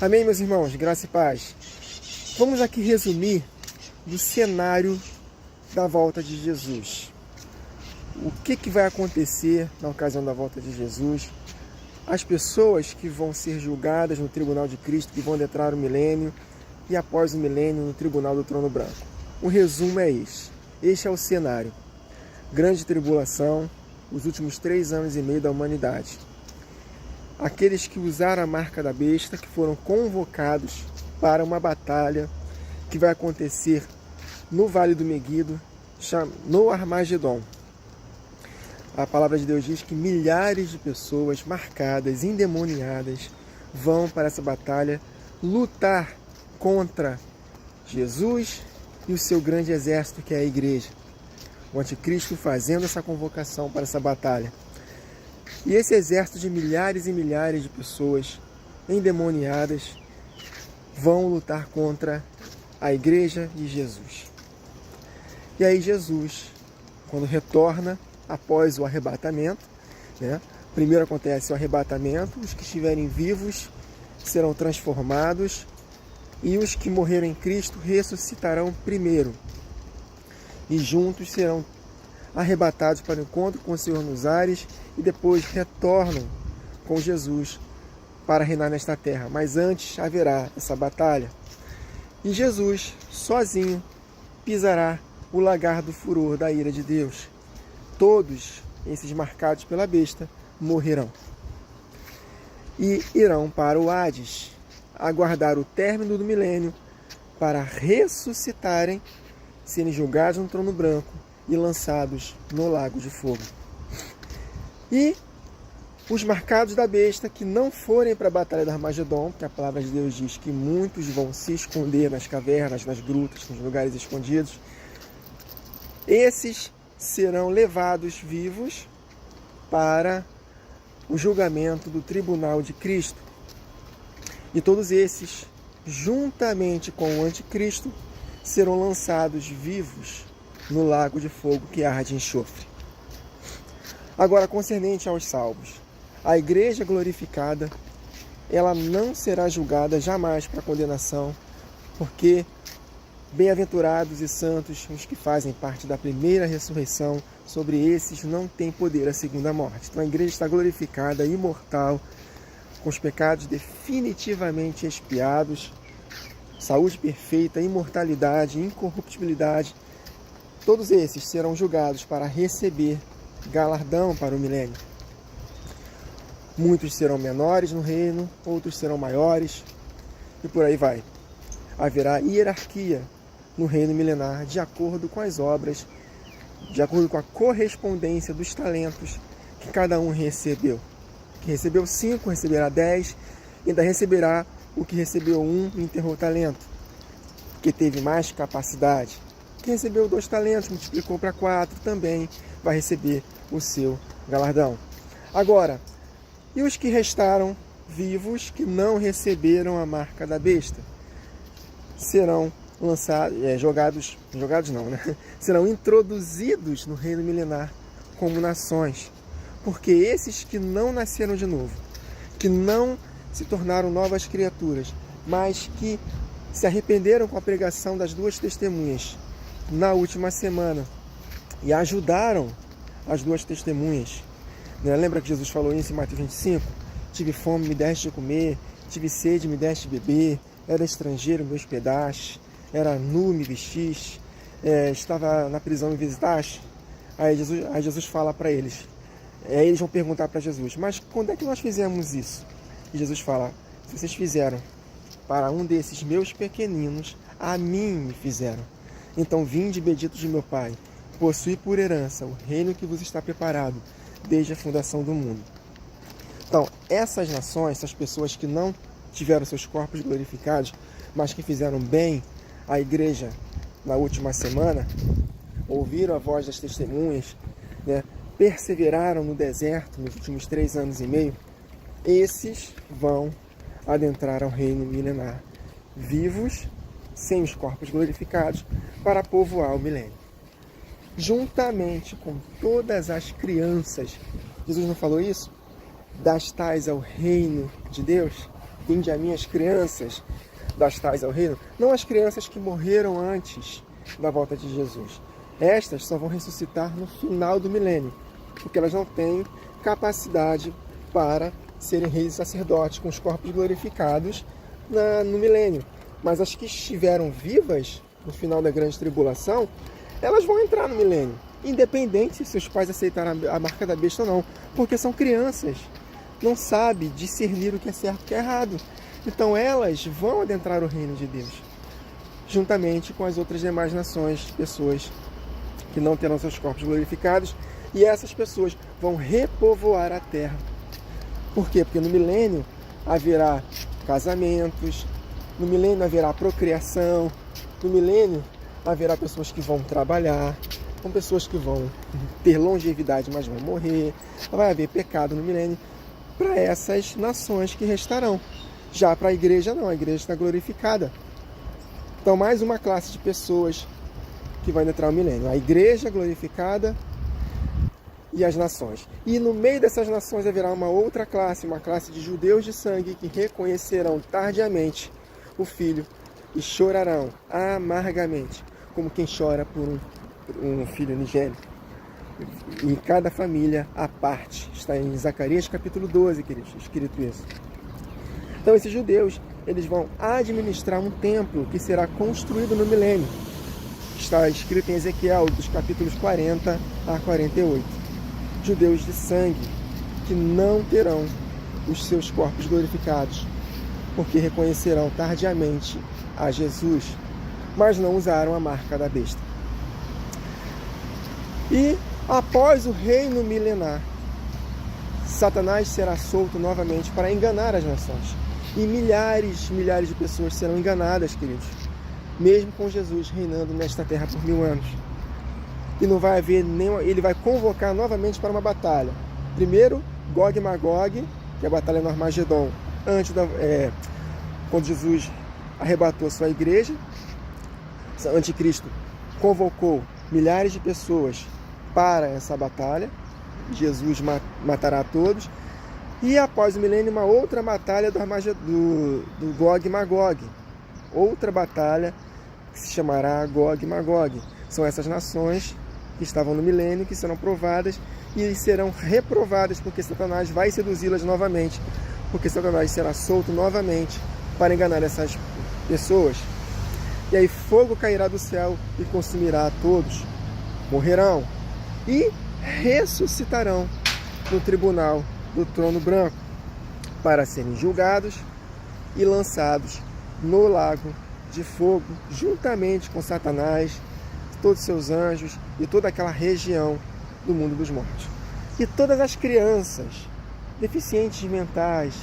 Amém, meus irmãos? Graça e paz. Vamos aqui resumir o cenário da volta de Jesus. O que vai acontecer na ocasião da volta de Jesus? As pessoas que vão ser julgadas no tribunal de Cristo, que vão adentrar o milênio, e após o milênio no tribunal do trono branco. O resumo é esse. Este é o cenário. Grande tribulação, os últimos 3 anos e meio da humanidade. Aqueles que usaram a marca da besta, que foram convocados para uma batalha que vai acontecer no Vale do Meguido, no Armagedon. A palavra de Deus diz que milhares de pessoas marcadas, endemoniadas, vão para essa batalha lutar contra Jesus e o seu grande exército, que é a igreja. O anticristo fazendo essa convocação para essa batalha. E esse exército de milhares e milhares de pessoas endemoniadas vão lutar contra a igreja de Jesus. E aí Jesus, quando retorna após o arrebatamento, primeiro acontece o arrebatamento, os que estiverem vivos serão transformados e os que morreram em Cristo ressuscitarão primeiro. E juntos serão arrebatados para o encontro com o Senhor nos ares e depois retornam com Jesus para reinar nesta terra. Mas antes haverá essa batalha. E Jesus, sozinho, pisará o lagar do furor da ira de Deus. Todos esses marcados pela besta morrerão. E irão para o Hades, aguardar o término do milênio para ressuscitarem, serem julgados no trono branco e lançados no lago de fogo. E os marcados da besta que não forem para a batalha do Armagedon, que a palavra de Deus diz que muitos vão se esconder nas cavernas, nas grutas, nos lugares escondidos, esses serão levados vivos para o julgamento do tribunal de Cristo. E todos esses, juntamente com o anticristo, serão lançados vivos no lago de fogo que arde enxofre. Agora, concernente aos salvos, a igreja glorificada, ela não será julgada jamais para condenação, porque bem-aventurados e santos os que fazem parte da primeira ressurreição, sobre esses não tem poder a segunda morte. Então a igreja está glorificada, imortal, com os pecados definitivamente expiados, saúde perfeita, imortalidade, incorruptibilidade. Todos esses serão julgados para receber galardão para o milênio. Muitos serão menores no reino, outros serão maiores, e por aí vai. Haverá hierarquia no reino milenar, de acordo com as obras, de acordo com a correspondência dos talentos que cada um recebeu. Que recebeu 5, receberá 10, e ainda receberá o que recebeu 1 e enterrou o talento, que teve mais capacidade. Quem recebeu 2 talentos, multiplicou para 4, também vai receber o seu galardão. Agora, e os que restaram vivos, que não receberam a marca da besta? Serão lançados, serão introduzidos no reino milenar como nações. Porque esses que não nasceram de novo, que não se tornaram novas criaturas, mas que se arrependeram com a pregação das 2 testemunhas na última semana e ajudaram as 2 testemunhas. Lembra que Jesus falou isso em Mateus 25? Tive fome, me deste de comer, tive sede, me deste de beber, era estrangeiro, me hospedaste, era nu, me vestiste, estava na prisão, me visitaste. Aí Jesus fala para eles. Aí eles vão perguntar para Jesus, mas quando é que nós fizemos isso? E Jesus fala, se vocês fizeram para um desses meus pequeninos, a mim me fizeram. Então vinde, benditos de meu Pai, possui por herança o reino que vos está preparado desde a fundação do mundo. Então, essas nações, essas pessoas que não tiveram seus corpos glorificados, mas que fizeram bem à igreja na última semana, ouviram a voz das testemunhas, perseveraram no deserto nos últimos 3 anos e meio, esses vão adentrar ao reino milenar, vivos, sem os corpos glorificados, para povoar o milênio. Juntamente com todas as crianças, Jesus não falou isso? Das tais ao reino de Deus? vinde a mim as crianças, das tais ao reino, não as crianças que morreram antes da volta de Jesus. Estas só vão ressuscitar no final do milênio, porque elas não têm capacidade para serem reis e sacerdotes com os corpos glorificados no milênio. Mas as que estiveram vivas no final da grande tribulação, elas vão entrar no milênio, independente se seus pais aceitaram a marca da besta ou não, porque são crianças, não sabem discernir o que é certo e o que é errado. Então elas vão adentrar o reino de Deus, juntamente com as outras demais nações, pessoas que não terão seus corpos glorificados, e essas pessoas vão repovoar a terra. Por quê? Porque no milênio haverá casamentos, no milênio haverá procriação, no milênio haverá pessoas que vão trabalhar, com pessoas que vão ter longevidade, mas vão morrer. Vai haver pecado no milênio para essas nações que restarão. Já para a igreja não, a igreja está glorificada. Então mais uma classe de pessoas que vai entrar no milênio. A igreja glorificada e as nações. E no meio dessas nações haverá uma outra classe, uma classe de judeus de sangue que reconhecerão tardiamente o Filho e chorarão amargamente, como quem chora por um filho unigênito. E cada família à parte. Está em Zacarias capítulo 12, queridos, escrito isso. Então esses judeus, eles vão administrar um templo que será construído no milênio. Está escrito em Ezequiel, dos capítulos 40 a 48. Judeus de sangue, que não terão os seus corpos glorificados, porque reconhecerão tardiamente a Jesus, mas não usaram a marca da besta. E após o reino milenar, Satanás será solto novamente para enganar as nações. E milhares de pessoas serão enganadas, queridos, mesmo com Jesus reinando nesta terra por 1000 anos. E não vai haver nenhuma... Ele vai convocar novamente para uma batalha. Primeiro, Gog e Magog, que é a batalha no Armagedon, quando Jesus arrebatou sua igreja. O anticristo convocou milhares de pessoas para essa batalha. Jesus matará todos. E após o milênio, uma outra batalha do Gog e Magog. Outra batalha que se chamará Gog e Magog. São essas nações que estavam no milênio, que serão provadas e serão reprovadas, porque Satanás vai seduzi-las novamente. Porque Satanás será solto novamente para enganar essas pessoas. E aí fogo cairá do céu e consumirá a todos. Morrerão e ressuscitarão no tribunal do trono branco para serem julgados e lançados no lago de fogo, juntamente com Satanás, todos os seus anjos e toda aquela região do mundo dos mortos. E todas as crianças, deficientes mentais,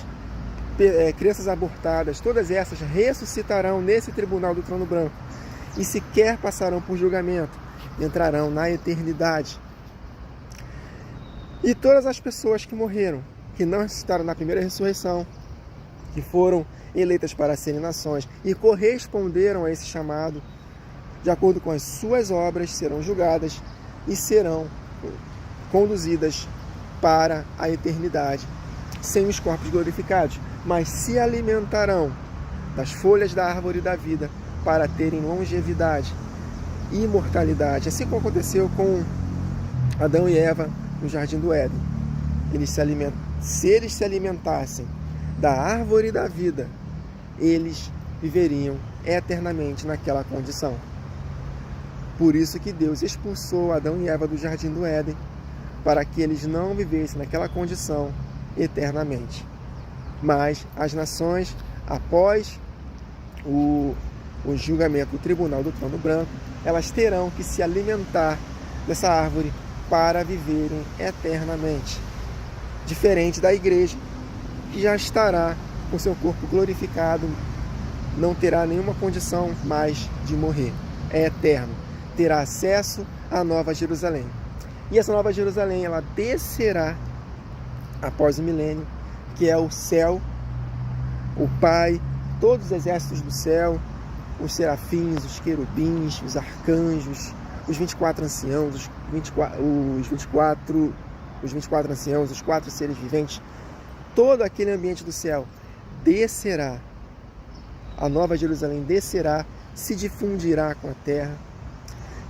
crianças abortadas, todas essas ressuscitarão nesse tribunal do trono branco e sequer passarão por julgamento, entrarão na eternidade. E todas as pessoas que morreram, que não ressuscitaram na primeira ressurreição, que foram eleitas para serem nações e corresponderam a esse chamado, de acordo com as suas obras, serão julgadas e serão conduzidas para a eternidade, sem os corpos glorificados, mas se alimentarão das folhas da árvore da vida para terem longevidade e imortalidade, assim como aconteceu com Adão e Eva no Jardim do Éden. Se eles se alimentassem da árvore da vida, eles viveriam eternamente naquela condição. Por isso que Deus expulsou Adão e Eva do Jardim do Éden, para que eles não vivessem naquela condição eternamente. Mas as nações, após o julgamento do tribunal do trono branco, elas terão que se alimentar dessa árvore para viverem eternamente. Diferente da igreja, que já estará com seu corpo glorificado, não terá nenhuma condição mais de morrer. É eterno. Terá acesso à Nova Jerusalém. E essa Nova Jerusalém, ela descerá após o milênio, que é o céu, o Pai, todos os exércitos do céu, os serafins, os querubins, os arcanjos, os 24 anciãos, os 24 anciãos, os 4 seres viventes, todo aquele ambiente do céu descerá. A Nova Jerusalém descerá, se difundirá com a terra,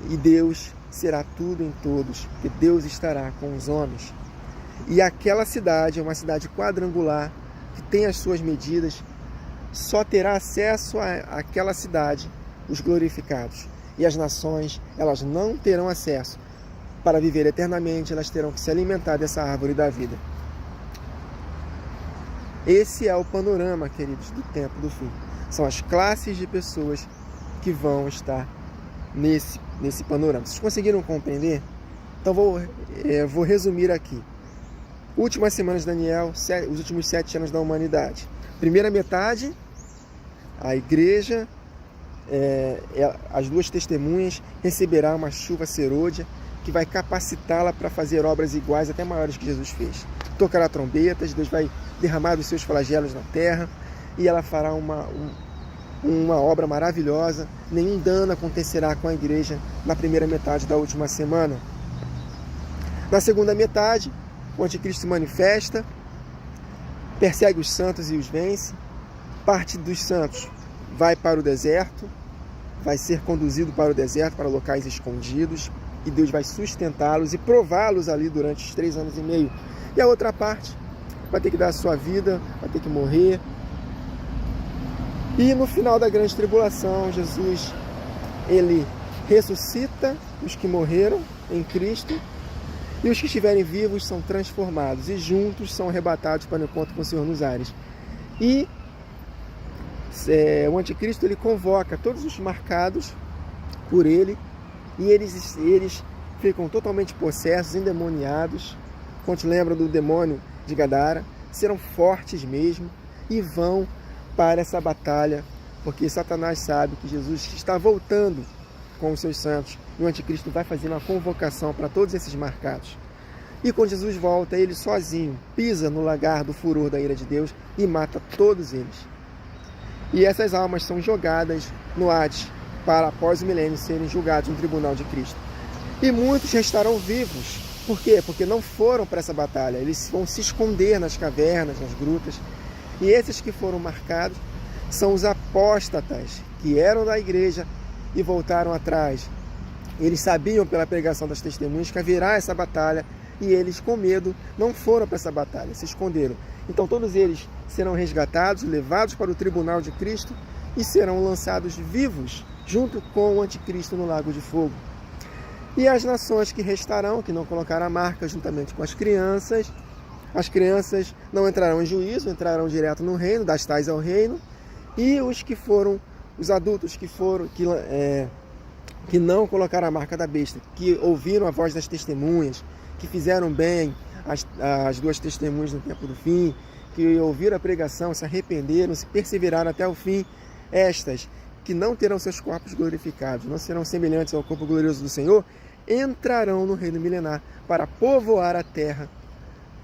e Deus será tudo em todos, porque Deus estará com os homens. E aquela cidade é uma cidade quadrangular, que tem as suas medidas, só terá acesso àquela cidade os glorificados. E as nações, elas não terão acesso. Para viver eternamente, elas terão que se alimentar dessa árvore da vida. Esse é o panorama, queridos, do tempo do fim. São as classes de pessoas que vão estar nesse panorama. Vocês conseguiram compreender? Então vou resumir aqui. Últimas semanas de Daniel, os últimos 7 anos da humanidade. Primeira metade, a igreja, as 2 testemunhas, receberá uma chuva serôdia que vai capacitá-la para fazer obras iguais, até maiores que Jesus fez. Tocará trombetas, Deus vai derramar os seus flagelos na terra e ela fará uma obra maravilhosa. Nenhum dano acontecerá com a igreja na primeira metade da última semana. Na segunda metade, o anticristo se manifesta, persegue os santos e os vence. Parte dos santos vai para o deserto, vai ser conduzido para o deserto, para locais escondidos, e Deus vai sustentá-los e prová-los ali durante os 3 anos e meio. E a outra parte vai ter que dar a sua vida, vai ter que morrer. E no final da grande tribulação, Jesus, ele ressuscita os que morreram em Cristo, e os que estiverem vivos são transformados, e juntos são arrebatados para o encontro com o Senhor nos ares. E o anticristo, ele convoca todos os marcados por ele, e eles ficam totalmente possessos, endemoniados. Quando te lembra do demônio de Gadara, serão fortes mesmo e vão para essa batalha, porque Satanás sabe que Jesus está voltando com os seus santos, e o anticristo vai fazer uma convocação para todos esses marcados. E quando Jesus volta, ele sozinho pisa no lagar do furor da ira de Deus e mata todos eles. E essas almas são jogadas no Hades para, após o milênio, serem julgados no tribunal de Cristo. E muitos restarão vivos. Por quê? Porque não foram para essa batalha. Eles vão se esconder nas cavernas, nas grutas. E esses que foram marcados são os apóstatas, que eram da igreja e voltaram atrás. Eles sabiam pela pregação das testemunhas que haverá essa batalha, e eles, com medo, não foram para essa batalha, se esconderam. Então todos eles serão resgatados, levados para o tribunal de Cristo e serão lançados vivos junto com o anticristo no lago de fogo. E as nações que restarão, que não colocaram a marca, juntamente com as crianças não entrarão em juízo, entrarão direto no reino, das tais ao reino. E os adultos que não colocaram a marca da besta, que ouviram a voz das testemunhas, que fizeram bem as 2 testemunhas no tempo do fim, que ouviram a pregação, se arrependeram, se perseveraram até o fim, estas que não terão seus corpos glorificados, não serão semelhantes ao corpo glorioso do Senhor, entrarão no reino milenar para povoar a terra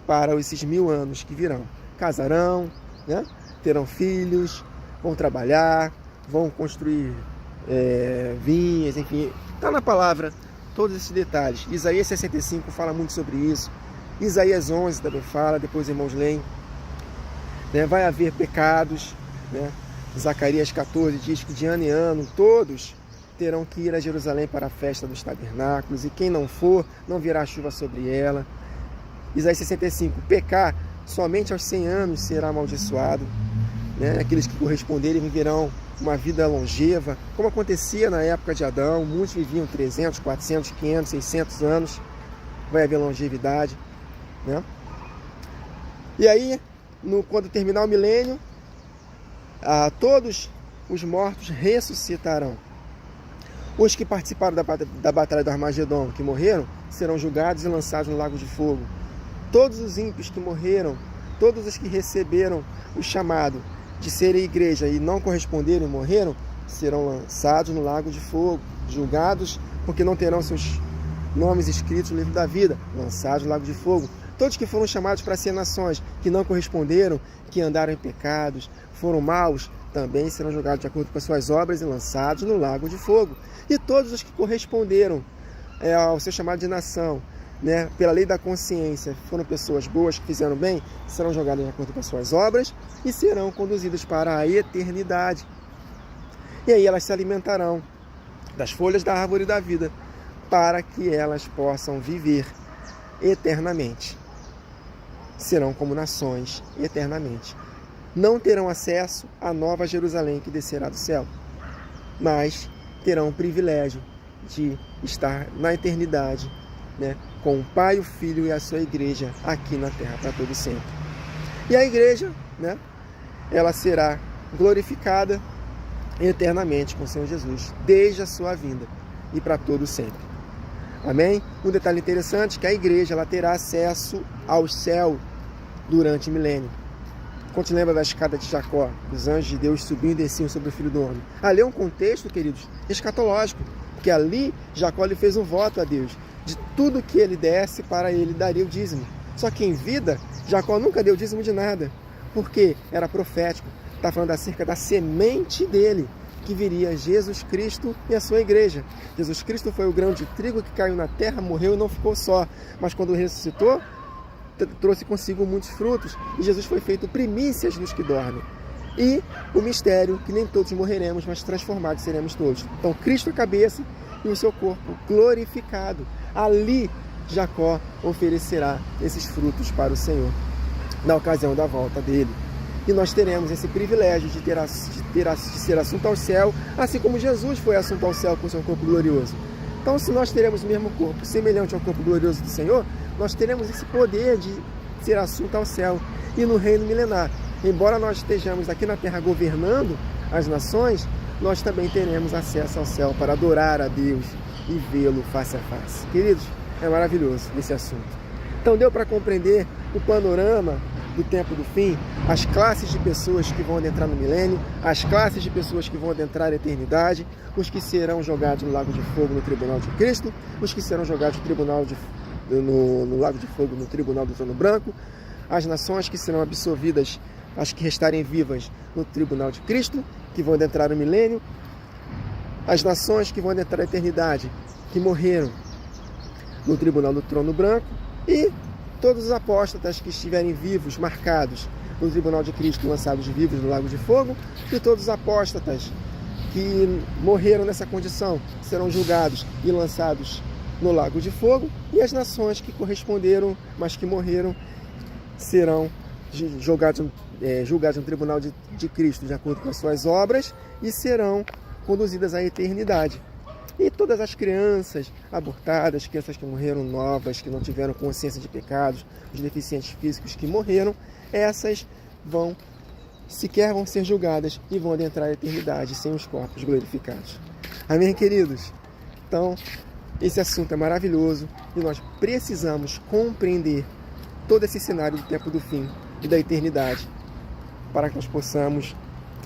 para esses 1000 anos que virão. Casarão, né? Terão filhos, vão trabalhar, vão construir vinhas, enfim, está na palavra todos esses detalhes. Isaías 65 fala muito sobre isso, Isaías 11 também fala, depois os irmãos leem, né? Vai haver pecados, né? Zacarias 14 diz que de ano em ano todos terão que ir a Jerusalém para a festa dos tabernáculos, e quem não for, não virá chuva sobre ela. Isaías 65, pecar somente aos 100 anos será amaldiçoado, né? Aqueles que corresponderem viverão uma vida longeva, como acontecia na época de Adão. Muitos viviam 300, 400, 500, 600 anos, vai haver longevidade, né? E aí, quando terminar o milênio, todos os mortos ressuscitarão. Os que participaram da batalha do Armagedon, que morreram, serão julgados e lançados no lago de fogo. Todos os ímpios que morreram, todos os que receberam o chamado de serem igreja e não corresponderam e morreram, serão lançados no lago de fogo, julgados, porque não terão seus nomes escritos no livro da vida, lançados no lago de fogo. Todos que foram chamados para ser nações, que não corresponderam, que andaram em pecados, foram maus, também serão julgados de acordo com as suas obras e lançados no lago de fogo. E todos os que corresponderam ao seu chamado de nação, né, pela lei da consciência, foram pessoas boas que fizeram bem, serão jogadas de acordo com as suas obras e serão conduzidas para a eternidade. E aí elas se alimentarão das folhas da árvore da vida, para que elas possam viver eternamente. Serão como nações eternamente. Não terão acesso à nova Jerusalém que descerá do céu, mas terão o privilégio de estar na eternidade, né, com o Pai, o Filho e a sua igreja aqui na terra para todo sempre. E a igreja, né, ela será glorificada eternamente com o Senhor Jesus, desde a sua vinda e para todo sempre. Amém? Um detalhe interessante é que a igreja ela terá acesso ao céu durante o milênio. Quando te lembra da escada de Jacó, os anjos de Deus subiam e desciam sobre o Filho do Homem. Ali é um contexto, queridos, escatológico, porque ali Jacó lhe fez um voto a Deus, de tudo que ele desse para ele daria o dízimo. Só que em vida, Jacó nunca deu dízimo de nada, porque era profético. Está falando acerca da semente dele, que viria Jesus Cristo e a sua igreja. Jesus Cristo foi o grão de trigo que caiu na terra, morreu e não ficou só, mas quando ressuscitou, trouxe consigo muitos frutos, e Jesus foi feito primícias dos que dormem. E o mistério, que nem todos morreremos, mas transformados seremos todos. Então Cristo é a cabeça e o seu corpo glorificado. Ali Jacó oferecerá esses frutos para o Senhor, na ocasião da volta dele. E nós teremos esse privilégio de ser assunto ao céu, assim como Jesus foi assunto ao céu com seu corpo glorioso. Então, se nós teremos o mesmo corpo, semelhante ao corpo glorioso do Senhor, nós teremos esse poder de ser assunto ao céu e no reino milenar. Embora nós estejamos aqui na terra governando as nações, nós também teremos acesso ao céu para adorar a Deus e vê-lo face a face. Queridos, é maravilhoso esse assunto. Então, deu para compreender o panorama do tempo do fim, as classes de pessoas que vão adentrar no milênio, as classes de pessoas que vão adentrar a eternidade, os que serão jogados no lago de fogo no tribunal de Cristo, os que serão jogados no lago de fogo no tribunal do trono branco, as nações que serão absolvidas, as que restarem vivas no tribunal de Cristo, que vão adentrar o milênio, as nações que vão adentrar a eternidade, que morreram no tribunal do trono branco, e todos os apóstatas que estiverem vivos, marcados no tribunal de Cristo, lançados vivos no lago de fogo, e todos os apóstatas que morreram nessa condição serão julgados e lançados no lago de fogo, e as nações que corresponderam, mas que morreram, serão julgados no tribunal de Cristo, de acordo com as suas obras, e serão conduzidas à eternidade. E todas as crianças abortadas, crianças que morreram novas, que não tiveram consciência de pecados, os deficientes físicos que morreram, essas sequer vão ser julgadas e vão adentrar a eternidade sem os corpos glorificados. Amém, queridos? Então, esse assunto é maravilhoso e nós precisamos compreender todo esse cenário do tempo do fim e da eternidade para que nós possamos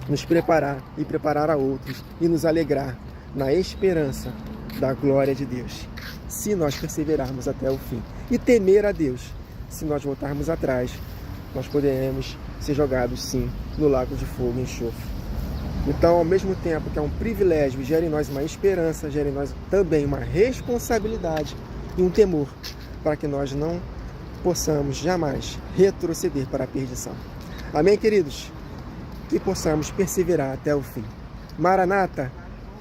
nos preparar e preparar a outros e nos alegrar na esperança da glória de Deus, se nós perseverarmos até o fim. E temer a Deus, se nós voltarmos atrás, nós poderemos ser jogados, sim, no lago de fogo e enxofre. Então, ao mesmo tempo que é um privilégio, gera em nós uma esperança, gera em nós também uma responsabilidade e um temor, para que nós não possamos jamais retroceder para a perdição. Amém, queridos? Que possamos perseverar até o fim. Maranata!